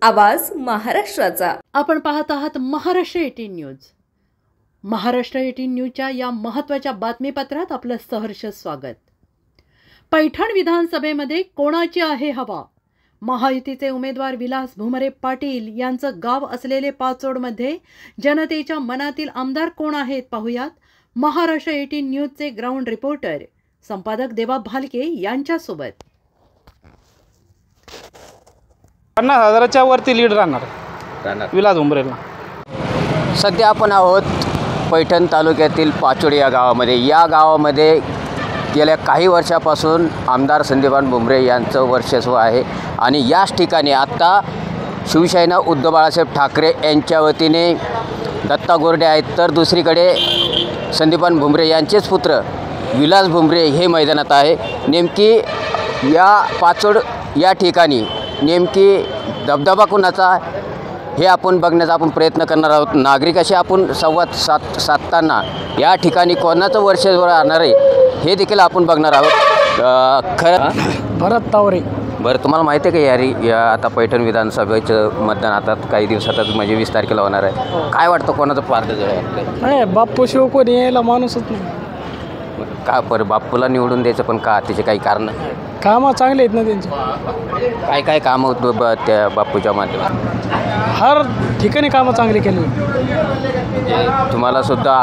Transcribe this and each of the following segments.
आवाज महाराष्ट्राचा. आपण पाहत आहात महाराष्ट्र 18 न्यूज. महाराष्ट्र 18 न्यूजच्या या महत्त्वाच्या बातमीपत्रात आपलं सहर्ष स्वागत. पैठण विधानसभेमध्ये कोणाची आहे हवा? महायुतीचे उमेदवार विलास भुमरे पाटील यांचं गाव असलेले पाचोडमध्ये जनतेच्या मनातील आमदार कोण आहेत पाहूयात. महाराष्ट्र 18 न्यूजचे ग्राउंड रिपोर्टर संपादक देवा भालके यांच्यासोबत. 50,000च्या वरती लीड राहणार विलास भुमरेला. सध्या आपण आहोत पैठण तालुक्यातील पाचोड या गावामध्ये. या गावामध्ये गेल्या काही वर्षापासून आमदार संदीपान भुमरे यांचं वर्चस्व आहे आणि याच ठिकाणी आत्ता शिवसेना उद्धव बाळासाहेब ठाकरे यांच्या वतीने दत्ता गोरडे आहेत, तर दुसरीकडे संदीपान भुमरे यांचेच पुत्र विलास भुमरे हे मैदानात आहे. नेमकी या पाचोड या ठिकाणी नेमकी दबदबा कुणाचा हे आपण बघण्याचा आपण प्रयत्न करणार आहोत. नागरिकाशी आपण संवाद साधताना या ठिकाणी कोणाचं वर्चस्व राहणार आहे हे देखील आपण बघणार आहोत. खरं भरत तावरे. बरं, तुम्हाला माहिती आहे का या आता पैठण विधानसभेचं मतदान आता काही दिवसातच म्हणजे 20 तारखेला होणार आहे. काय वाटतं कोणाचं पारडं जड आहे? नाही, बाप्पू शिव कोणी यायला माणूसच नाही. का बरं बाप्पूला निवडून द्यायचं, पण का त्याचे काही कारण? कामं चांगले आहेत ना त्यांची. काय कामं त्या बाप्पूच्या माध्यमात? हर ठिकाणी कामं चांगली केली. तुम्हाला सुद्धा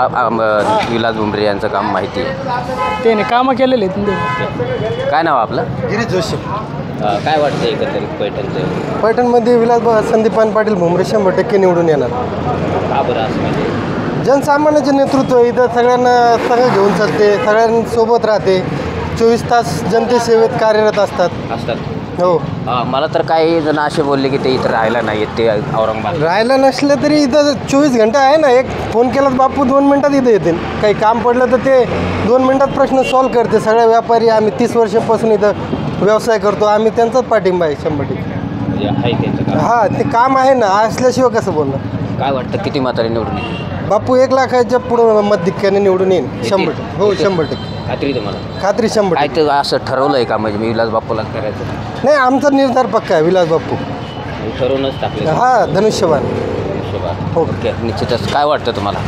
विलास भुमरे यांचं काम माहिती आहे? त्याने कामं केलेले आहेत. काय नाव आपलं? गिरीश जोशी. काय वाटतं एकंदरीत पैठणचं? पैठणमध्ये विलास संदीपान पाटील भुमरे 100% निवडून येणार. का बरं असं? म्हणजे जनसामान्याचे नेतृत्व इथं सगळ्यांना सगळं घेऊन चालते, सगळ्यांसोबत राहते, 24 तास जनतेसेवेत कार्यरत असतात. हो. मला तर काही जण असे बोलले की ते इथं राहायला नाही आहेत, ते औरंगाबाद राहायला नसलं तरी इथं 24 घंटे आहे ना. एक फोन केला तर बापू 2 मिनटात इथं येतील. काही काम पडलं तर ते 2 मिनटात प्रश्न सॉल्व्ह करते. सगळे व्यापारी आम्ही 30 वर्षापासून इथं व्यवसाय करतो, आम्ही त्यांचाच पाठिंबा आहे 100%. आहे त्यांचं. हां, ते काम आहे ना, असल्याशिवाय कसं बोलणार? काय वाटतं किती म्हातारे निवडून येईल? बापू 1 लाखाच्या पुढं मतधिक्याने निवडून येईल 100%. हो, 100%. खात्री तुम्हाला? खात्री 100%. काय तर असं ठरवलं आहे का म्हणजे मी विलास बाप्पूलाच करायचं? नाही, आमचा निर्धार पक्का आहे विलास बाप्पू. ठरवूनच टाकले. हां, धनुष्यबाण. हो. ओके, निश्चितच. काय वाटतं तुम्हाला?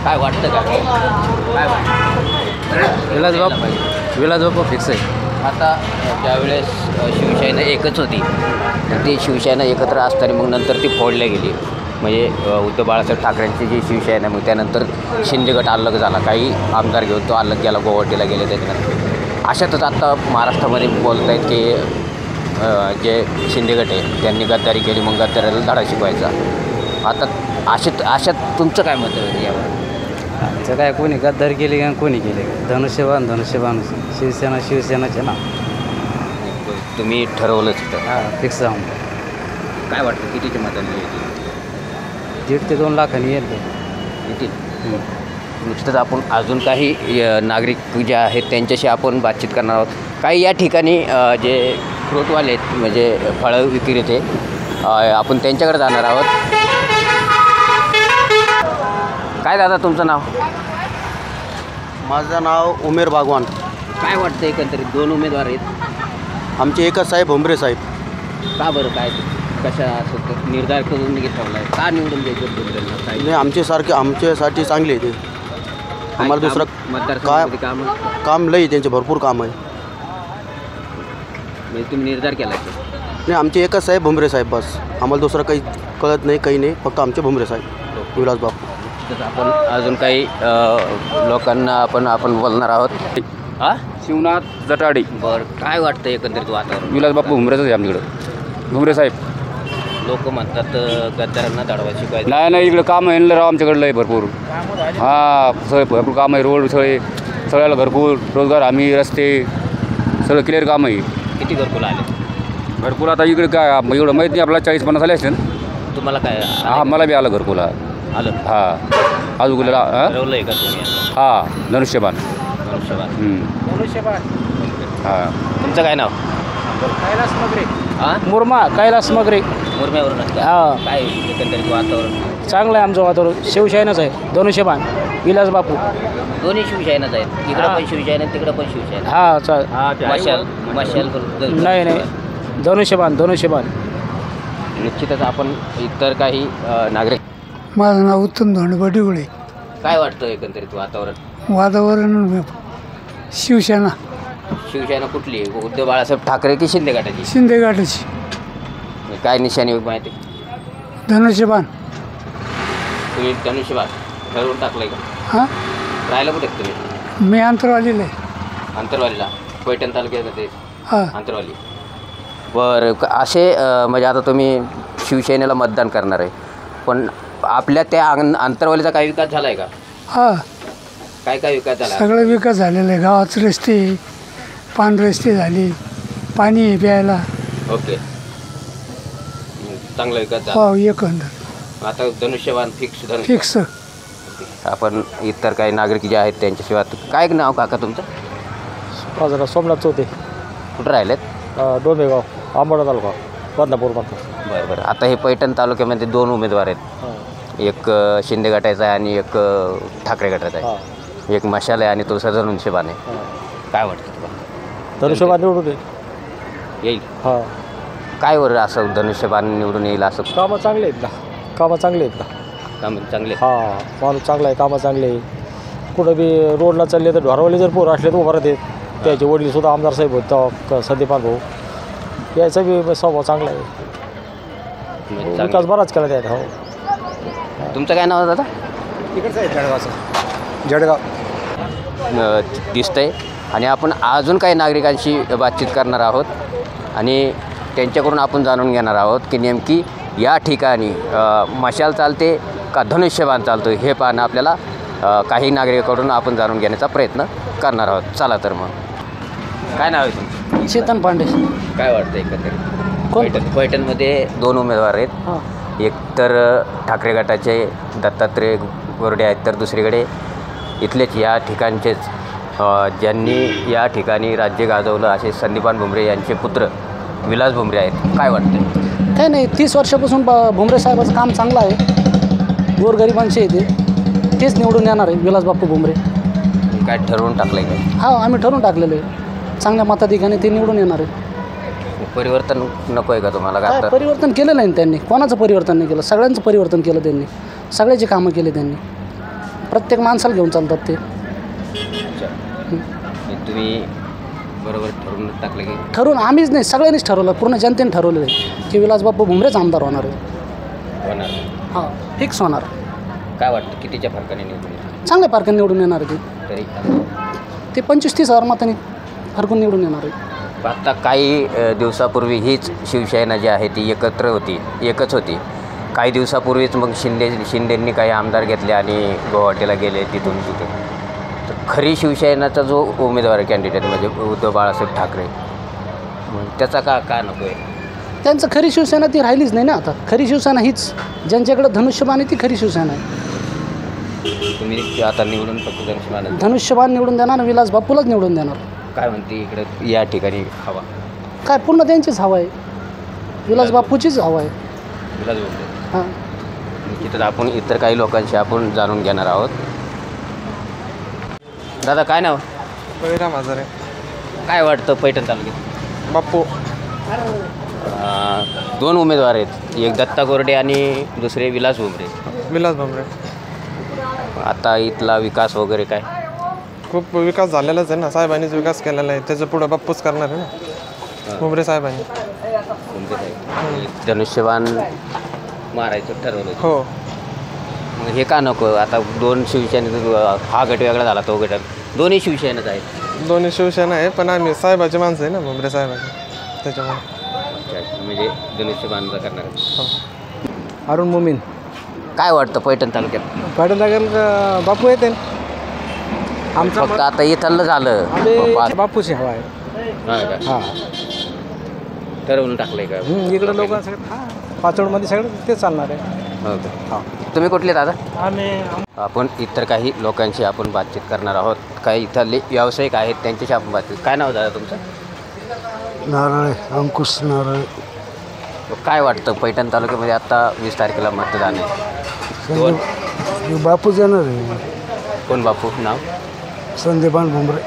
काय वाटतं का? काय वाटतं? विलास बाप्पू फिक्स आहे. आता त्यावेळेस शिवसेना एकच होती, ती शिवसेना एकत्र असताना मग नंतर ती फोडल्या गेली. म्हणजे उद्धव बाळासाहेब ठाकरेंची जी शिवसेना, मग त्यानंतर शिंदे गट अलग झाला, काही आमदार घेऊन तो अलग गेला, गोवाटीला गेले. त्याच्यानंतर अशातच आता महाराष्ट्रामध्ये बोलत आहेत की जे शिंदे गट आहे त्यांनी गद्दारी केली, मग गद्दाराला धडा शिकवायचा. आता अशात तुमचं काय मत आहे यावर? आमचं काय, कोणी गद्दारी केली का कोणी केली? धनुष्यबाण शिवसेनाचे ना. तुम्ही ठरवलंच होतं? हां, फिक्स जाऊन. काय वाटतं कितीच्या मतांनी येतील? 1.5 ते 2 लाखांनी येईल. नुसतंच आपण अजून काही नागरिक जे आहेत त्यांच्याशी आपण बातचीत करणार आहोत. काही या ठिकाणी जे फ्रूटवाले आहेत म्हणजे फळं विक्रेते, आपण त्यांच्याकडे जाणार आहोत. काय दादा तुमचं नाव? माझं नाव उमेर बागवान. काय वाटतं एकंदरीत 2 उमेदवार आहेत? आमचे एकच साहेब भुमरे साहेब. का बरं? काय कशा असं निर्धार करून ठेवला आहे? का निवडून द्यायचं? नाही, आमच्यासाठी चांगले आहे ते. आम्हाला दुसरं काम काम लई त्यांचे भरपूर काम आहे. म्हणजे तुम्ही निर्धार केला? नाही, आमचे एकच साहेब भुमरे साहेब, बस. आम्हाला दुसरं काही कळत नाही, काही नाही, फक्त आमचे भुमरे साहेब विलास बापू. तर आपण अजून काही लोकांना आपण बोलणार आहोत. शिवनाथ जटाडी. बरं, काय वाटतं एकंदरीत वातावरण? विलास बाप्पू भुमरेच आहे आमच्याकडं. भुमरे साहेब. लोक म्हणतात गद्दारांना दडवा शिकवायचं. नाही, इकडं काम आहे राव आमच्याकडलं आहे भरपूर. हां, सगळे भरपूर काम आहे. रोड सगळ्याला घरकुल, रोजगार हमी, रस्ते सगळं क्लिअर काम आहे. किती घरकुल आले? घरकुल आता इकडे काय एवढं माहीत नाही आपल्याला. 40-50 आले असते. तुम्हाला काय? हां, मला बी आलं घरकुल. आलं. हां, अजून ठरवलं आहे का तुम्ही? हां, धनुष्यबाण. हां. तुमचं काय नाव? कैलास मगरे. मुरमा कैलास मगरे. मुरम्यावरून. हां, काय एकंदरीत वातावरण? चांगलं आहे आमचं वातावरण. शिवसेनाच आहे. धनुष्यबाण विलास बापू. दोन्ही शिवसेनाच आहेत. इकडं पण शिवसेना, तिकडं पण शिवसेना. हां, मशाल नाही, धनुष्यबाण. निश्चितच आपण इतर काही नागरिक. माझं नाव उत्तम धोंडोबा डिवळे. काय वाटतं एकंदरीत वातावरण शिवसेना शिवसेना कुठली, उद्धव बाळासाहेब ठाकरे की शिंदे गटाची? शिंदे गाठाची. काय निशाणी माहिती? धनुष्यबाण. तुम्ही धनुष्यबाण ठरवून टाकलंय का? हां, राहायला कुठे आहेत तुम्ही? मी अंतरवालीला आहे. अंतरवालीला, पैठण तालुक्यामध्ये हां, अंतरवाली. बरं, असे म्हणजे आता तुम्ही शिवसेनेला मतदान करणार आहे, पण आपल्या त्या अंतरवालीचा काही विकास झाला आहे का? हां, काय विकास झाला? सगळं विकास झालेला आहे. गावात रस्ते, पान रस्ते झाले, पाणी आहे प्यायला. ओके, चांगला विकास झाला. हो, एकंदर आता धनुष्यबाण फिक्स. फिक्स. आपण इतर काही नागरिक जे आहेत त्यांच्याशिवाय. काय नाव काका तुमचं? माझं सोमनाथ चौथे, कुठं राहिलेत? डोंबेगाव, आंबोडा तालुका, बदनापूर मात्र. बरं. आता हे पैठण तालुक्यामध्ये 2 उमेदवार आहेत. एक शिंदे गटाचा आहे आणि एक ठाकरे गटाचा आहे. एक मशाल आहे आणि तो धनुष्यबाण आहे. काय वाटतं तुला? धनुष्यबाण निवडून येईल? हां, काय बरं असं धनुष्यबाण निवडून येईल असं? कामं चांगले आहेत ना, कामं चांगले आहेत ना. काम चांगले? हां, माणूस चांगला आहे, कामं चांगले आहे. कुठं बी रोडला चालले तर ढोरवाले जर पोरं असले तर उभं राहतात. त्याचे वडीलसुद्धा आमदार साहेब होता, संदीपान भाऊ, याचा बी स्वभाव चांगला आहे. विकास बराच केला त्यात. हो. तुमचं काय नाव दादा? तिकडचं आहे जळगावचं. जळगाव दिसतंय. आणि आपण अजून काही नागरिकांशी बातचीत करणार आहोत आणि त्यांच्याकडून आपण जाणून घेणार आहोत की नेमकी या ठिकाणी मशाल चालते का धनुष्यबाण चालतो हे पाहणं आपल्याला काही नागरिकांकडून आपण जाणून घेण्याचा प्रयत्न करणार आहोत. चला तर मग. काय नाव आहे तुमचं? चेतन पांडे. काय वाटतं एकंदरीत? पैठणमध्ये 2 उमेदवार आहेत. एक तर ठाकरे गटाचे दत्तात्रय गोरडे आहेत, तर दुसरीकडे इथलेच या ठिकाणचेच ज्यांनी या ठिकाणी राज्य गाजवलं असे संदीपान भुमरे यांचे पुत्र विलास भुमरे आहेत. काय वाटतं? काही नाही, 30 वर्षापासून भुमरे साहेबाचं काम चांगलं आहे. गोरगरिबांचे येते तेच निवडून येणार आहे, विलास बाप्पू भुमरे. काय ठरवून टाकलं आहे का? हा, आम्ही ठरवून टाकलेलं आहे. चांगल्या मताधिकाने ते निवडून येणार आहे. परिवर्तन नको आहे का तुम्हाला? काय परिवर्तन केलं नाही त्यांनी, कोणाचं परिवर्तन नाही केलं, सगळ्यांचं परिवर्तन केलं त्यांनी. सगळ्याची कामं केली त्यांनी. प्रत्येक माणसाला घेऊन चालतात ते. तुम्ही बरोबर ठरवून टाकलं की? ठरवून आम्हीच नाही, सगळ्यांनीच ठरवलं, पूर्ण जनतेने ठरवलेलं आहे की विलास बाप्पू भुमरेच आमदार होणार आहे. होणार? हां, फिक्स होणार. काय वाटतं कितीच्या फरकाने निवडून येईल? चांगल्या फरकाने निवडून येणार आहे तरी ते 25-30 हजार मतांनी फरकून निवडून येणार आहे. आता काही दिवसापूर्वी हीच शिवसेना जी आहे ती एकच होती. काही दिवसापूर्वीच मग शिंदेंनी काही आमदार घेतले आणि गुवाहाटीला गेले तिथून तिथे. तर खरी शिवसेनाचा जो उमेदवार कॅन्डिडेट म्हणजे उद्धव बाळासाहेब ठाकरे, त्याचा का नको आहे? त्यांचं खरी शिवसेना ती राहिलीच नाही ना. आता खरी शिवसेना हीच, ज्यांच्याकडे धनुष्यबाण आहे ती खरी शिवसेना आहे. तुम्ही आता निवडून फक्त धनुष्यबाण निवडून देणार, विलास बाप्पूलाच निवडून देणार. काय म्हणते इकडे या ठिकाणी हवा? काय पूर्ण त्यांचीच हवा आहे, विलास बाप्पूचीच हवा आहे. विलास भुमरे. हां, तिथं आपण इतर काही लोकांशी आपण जाणून घेणार आहोत. दादा काय नाव? बळीराम हजारे. काय वाटतं पैठण तालुक्यात? बाप्पू. 2 उमेदवार आहेत, एक दत्ता गोरडे आणि दुसरे विलास भुमरे. विलास भुमरे. आता इथला विकास वगैरे काय? खूप विकास झालेलाच आहे ना, साहेबांनीच विकास केलेला आहे. त्याच्या पुढं बाप्पूच करणार आहे ना, भुमरे साहेबांनी. धनुष्यबाण मारायचं ठरवलं. हो. मग हे का नको? आता 2 शिवसेने, हा गट वेगळा झाला, तो गट, दोन्ही शिवसेनेच आहेत. दोन्ही शिवसेना आहे, पण आम्ही साहेबाची माणसं आहे ना, भुमरे साहेबांची, त्याच्यामुळे. म्हणजे धनुष्यबाणचा करणार. अरुण मोमीन. काय वाटतं पैठण तालुक्यात? पैठण तालुक्यात बापू येते. आमचं फक्त आता इथलं झालं बापूची हवा आहे. हां, ठरवून टाकलंय का? इकडं लोक सगळं पाचोडमध्ये सगळं ते चालणार आहे. हो का? तुम्ही कुठले दादा? आम्ही आपण इतर काही लोकांशी आपण बातचीत करणार आहोत. काही इथले व्यावसायिक आहेत त्यांच्याशी आपण बातचीत. काय नाव दादा तुमचं? नारळे, अंकुश नारळे. काय वाटतं पैठण तालुक्यामध्ये आता 20 तारखेला मतदान आहे? बापू येणार आहे. कोण बापू? नाव? संदीपान भुमरे.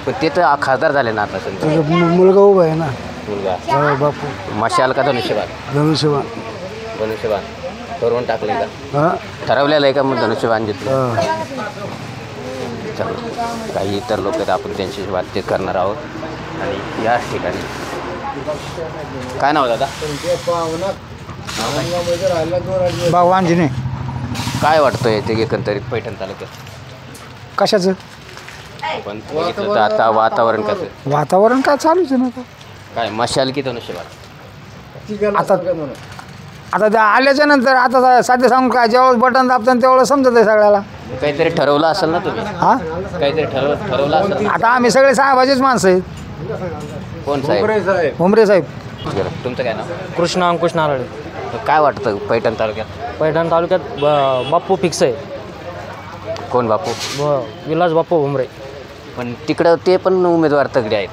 पण ते तर खासदार झाले ना आता. मुलगा उभा आहे ना. मुलगा बापू मशाल का धनुष्यबाण? धनुष्यबाण. धनुष्यबाण ठरवून टाकले का? ठरवलेलं आहे का मग धनुष्यबाण घेतलं? चलो काही इतर लोक आहेत आपण त्यांच्याशी बातचीत करणार आहोत. आणि याच ठिकाणी काय नाव दादा? बाबांजीने काय वाटतं येते एकंदरीत पैठण तालुक्यात? कशाचं पण बघितलं तर आता वातावरण कसं? वातावरण काय चालूच आहे ना काय मशाल की धनुष्यबाण? आता. आता त्या आल्याच्या नंतर आता साध्य सांगू काय, जेवढं बटन दाबतं तेवढं समजत आहे सगळ्याला. काहीतरी ठरवलं असेल ना तुम्ही? हां काहीतरी ठरवलं असेल. आता आम्ही सगळे साहेबाचेच माणसं आहेत. कोण साहेब? भुमरे साहेब. तुमचं काय नाव? कृष्णा अंकुश नारळे. काय वाटतं पैठण तालुक्यात? पैठण तालुक्यात बाप्पू फिक्स आहे. कोण बापू? विलास बाप्पू भुमरे. पण तिकडं ते पण उमेदवार तगडे आहेत.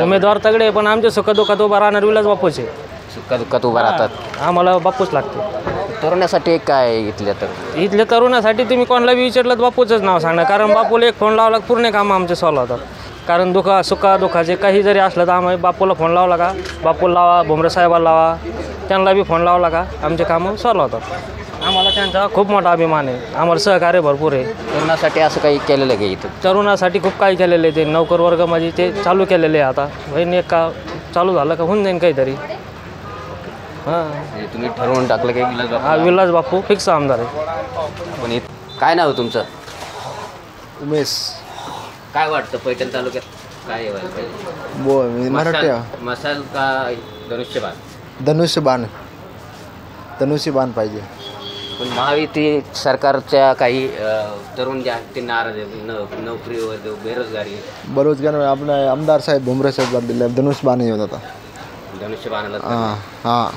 उमेदवार तगडे पण आमच्या सुखदुःखात उभा राहणार विलास बापूचे. सुखा दुःखात उभा राहतात. आम्हाला बापूच लागते. तरुणासाठी काय इथल्या तरुणासाठी तुम्ही कोणाला बी विचारलं तर बापूचंच नाव सांगणार. कारण बापूला एक फोन लावला पूर्ण कामं आमचे सॉल्व होतात. कारण सुखादुःखाचे काही जरी असलं तर आम्ही बापूला फोन लावला का, बापूला लावा, भुमरे साहेबाला लावा, त्यांना बी फोन लावला का आमचे कामं सॉल्व होतात. आम्हाला त्यांचा खूप मोठा अभिमान आहे. आम्हाला सहकार्य भरपूर आहे. तरुणासाठी असं काही केलेलं आहे इथं? तरुणासाठी खूप काही केलेलं आहे. ते नौकर वर्गामध्ये ते चालू केलेले आहे. आता बहीण एक का चालू झालं का होऊन जाईन काहीतरी. हां तुम्ही ठरवून टाकलं की विलास बापू? विलास बापू फिक्स आमदार आहे. पण काय नाव तुमचं? उमेश. काय वाटतं पैठण तालुक्यात काय व्हायला पाहिजे? मशाल का धनुष्यबाण? धनुष्यबाण पाहिजे. पण महायुती सरकारच्या काही तरुण जे आहेत ते नाराज आहेत. नोकरीवर बेरोजगारी. बेरोजगार आपला आमदार साहेब भुमरे साहेब दिले धनुष्यबाण येत होता. धनुष्यबाणाला हां.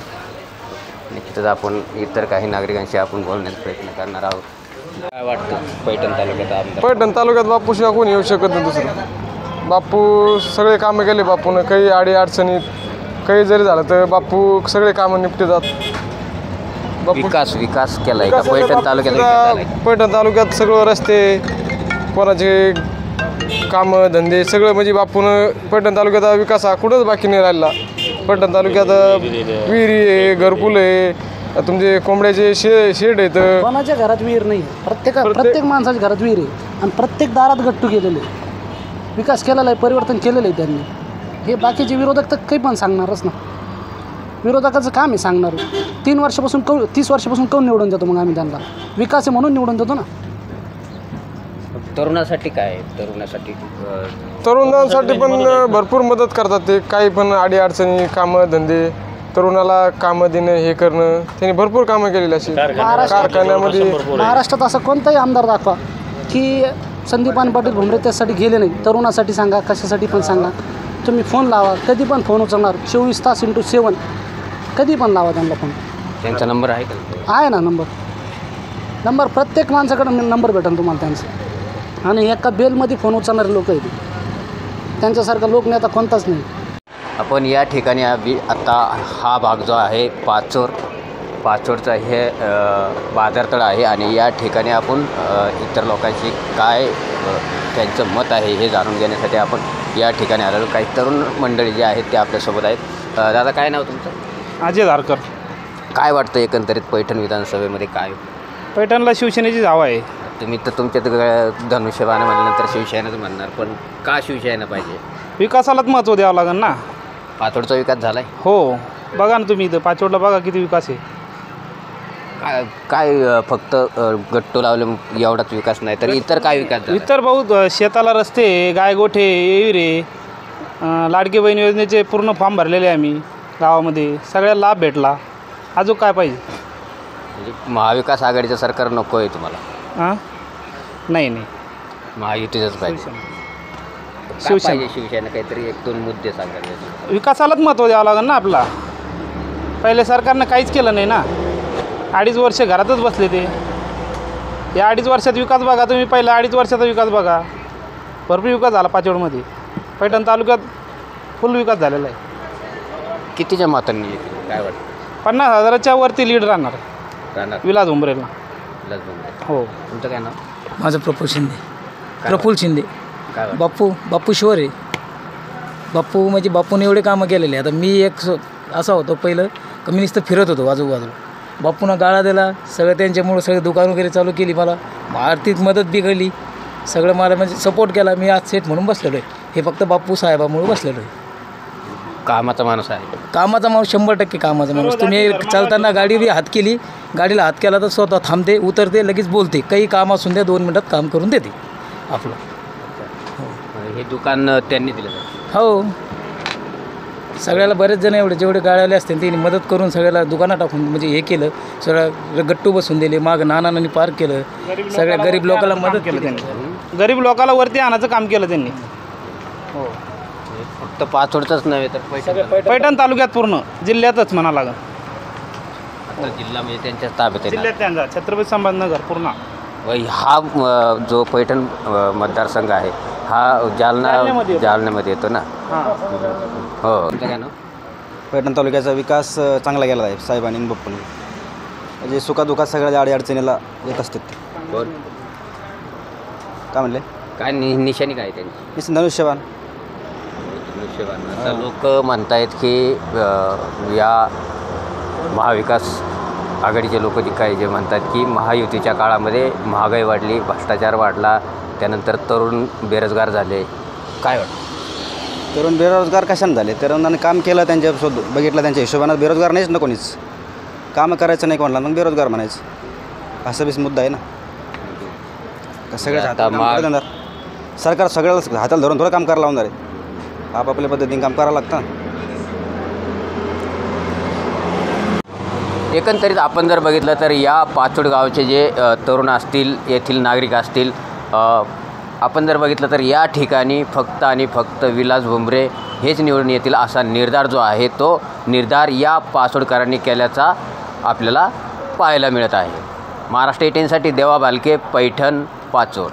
निश्चितच आपण इतर काही नागरिकांशी आपण बोलण्याचा प्रयत्न करणार आहोत. काय वाटतं पैठण तालुक्यात आमदार? पैठण तालुक्यात बापूशिवाय कोणी येऊ शकत नाही दुसरं. बापू सगळे कामं केले बापूनं. काही अडीअडचणीत काही जरी झालं तर बापू सगळे कामं निपटतात. विकास केलाय का पैठण तालुक्यात? पैठण तालुक्यात सगळं रस्ते, कोणाचे कामं धंदे सगळं म्हणजे बापून पैठण तालुक्यात विकास हा कुठंच बाकी नाही राहिला. पैठण तालुक्यात विहिरी आहे, घरकुल आहे, तुमचे कोंबड्याचे शेड आहेत. कोणाच्या घरात विहीर नाही. प्रत्येक माणसाच्या घरात विहीर आहे आणि प्रत्येक दारात गट्टू केलेले. विकास केलेला आहे, परिवर्तन केलेलं आहे त्यांनी. हे बाकीचे विरोधक तर काही पण सांगणारच ना. विरोधकाचं काम आहे सांगणार. 30 वर्षापासून कोण निवडून देतो मग आम्ही त्यांना? विकास आहे म्हणून निवडून देतो ना. तरुणासाठी काय? तरुणांसाठी पण भरपूर मदत करतात ते. काही पण अडीअडचणी, कामं धंदे, तरुणाला कामं देणं, हे करणं, त्यांनी भरपूर कामं केलेली अशी कारखान्यामध्ये. महाराष्ट्रात असं कोणताही आमदार दाखवा की संदीपान पाटील भुमरे त्यासाठी गेले नाही. तरुणासाठी सांगा, कशासाठी पण सांगा. तुम्ही फोन लावा, कधी पण फोन उचलणार. 24 तास × 7 कधी पण लावा त्यांना फोन. त्यांचा नंबर आहे का? आहे ना नंबर प्रत्येक माणसाकडे नंबर भेटेल तुम्हाला त्यांचा. आणि एका बेलमध्ये फोन उचलणारे लोक आहेत. त्यांच्यासारखा लोकनेता कोणताच नाही. आपण या ठिकाणी आता हा भाग जो आहे पाचोडचा हे बाजारतळ आहे आणि या ठिकाणी आपण इतर लोकांची काय त्यांचं मत आहे हे जाणून घेण्यासाठी आपण या ठिकाणी आलेलो. काही तरुण मंडळी जे आहेत ते आपल्यासोबत आहेत. दादा काय नाव तुमचं? अजय धारकर. काय वाटतं एकंदरीत पैठण विधानसभेमध्ये काय? पैठणला शिवसेनेची जाव आहे. तुम्ही तर तुमच्या धनुष्यबाण म्हणल्यानंतर शिवसेनाच म्हणणार, पण का शिवसेना पाहिजे? विकासालाच महत्त्व द्यावं लागेल ना. पाचोडचा विकास झाला आहे? हो, बघा ना तुम्ही इथं पाचोडला बघा किती विकास आहे. काय फक्त गट्टू लावले एवढाच विकास नाही तर इतर काय विकास झाला? इतर बहुत शेताला रस्ते, गायगोठे, विहिरे, लाडकी बहीण योजनेचे पूर्ण फॉर्म भरलेले आहे आम्ही गावामध्ये. सगळ्याला लाभ भेटला. अजून काय पाहिजे? म्हणजे महाविकास आघाडीचं सरकार नको आहे तुम्हाला? हां, नाही महायुतीचंच पाहिजे. शिवसेना काहीतरी 1-2 मुद्दे सांगायचे. विकासालाच महत्त्व द्यावं लागेल ना आपला. पहिले सरकारनं काहीच केलं नाही ना. 2.5 वर्ष घरातच बसले ते. या 2.5 वर्षात विकास बघा तुम्ही. पहिला 2.5 वर्षाचा विकास बघा. भरपूर विकास झाला पाचोडमध्ये. पैठण तालुक्यात फुल विकास झालेला आहे. कितीच्या मतांनी काय वाटतं? 50,000च्या वरती लीड राहणार विलास भुमरेला. हो. तुमचं काय नाव? माझं प्रफुल्ल शिंदे. काय बापू शिवर आहे. बाप्पू म्हणजे बाप्पूने एवढे कामं केलेले. आता मी एक असा होतो पहिलं का मी नुसतं फिरत होतो आजूबाजूला. बाप्पूनं गाळा दिला, सगळं त्यांच्यामुळं सगळे दुकान वगैरे चालू केली, मला आर्थिक मदत बिघडली, सगळं मला म्हणजे सपोर्ट केला. मी आज सेट म्हणून बसलेलो आहे. हे फक्त बाप्पू साहेबामुळे बसलेलो आहे. कामाचा माणूस आहे. कामाचा माणूस 100% कामाचा माणूस. तुम्ही चालताना गाडीवर हात केली, गाडीला हात केला तर स्वतः थांबते, उतरते, लगेच बोलते, काही काम असून द्या 2 मिनटात काम करून देते आपलं. हे दुकान त्यांनी दिलं. हो, सगळ्याला बरेच जण एवढे जेवढे गाड्याले असतील त्यांनी मदत करून सगळ्याला दुकानात टाकून म्हणजे हे केलं, सगळं गट्टू बसून दिले, मागं नानांनी पार्क केलं, सगळ्या गरीब लोकांना मदत केलं त्यांनी. गरीब लोकांना वरती आणायचं काम केलं त्यांनी. हो, फक्त पाचोडचंच नव्हे तर पैठण तालुक्यात पूर्ण जिल्ह्यातच म्हणा लागेल. आता जिल्हा म्हणजे त्यांच्याच ताब्यात आहे ना. जिल्ह्यात त्यांचा छत्रपती संभाजीनगर पूर्ण. हा जो पैठण मतदारसंघ आहे हा जालन्यामध्ये येतो ना. हो, काय नाव? पैठण तालुक्याचा विकास चांगला केला आहे साहेबांनी आणि बाप्पूंनी. म्हणजे सुखादुखात सगळ्या अडचणीला येत असतात ते. काय म्हणले? काय निशाणी काय त्यांची? धनुष्यबाण. आता लोक म्हणतायत की या महाविकास आघाडीचे लोक काय जे म्हणतात की महायुतीच्या काळामध्ये महागाई वाढली, भ्रष्टाचार वाढला, त्यानंतर तरुण बेरोजगार झाले. काय वाटतं? तरुण बेरोजगार कशाने झाले? तरुणांनी काम केलं, त्यांच्या बघितलं त्यांच्या हिशोबानं बेरोजगार नाहीच ना कोणीच. कामं करायचं नाही कोणाला, मग बेरोजगार म्हणायचं. असा बीच मुद्दा आहे ना. सगळ्याच हातात सरकार सगळ्याला हाताला धरून थोडं काम करायला लावणार आहे. आपापल्या पद्धतीने काम करावं लागतं. एकंदरीत आपण जर बघितलं तर या पाचोड गावचे जे तरुण असतील, येथील नागरिक असतील, आपण जर बघितलं तर या ठिकाणी फक्त आणि फक्त विलास भुमरे हेच निवडून येतील असा निर्धार जो आहे तो निर्धार या पाचोडकरांनी केल्याचा आपल्याला पाहायला मिळत आहे. महाराष्ट्र 18साठी देवा भालके, पैठण, पाचोड.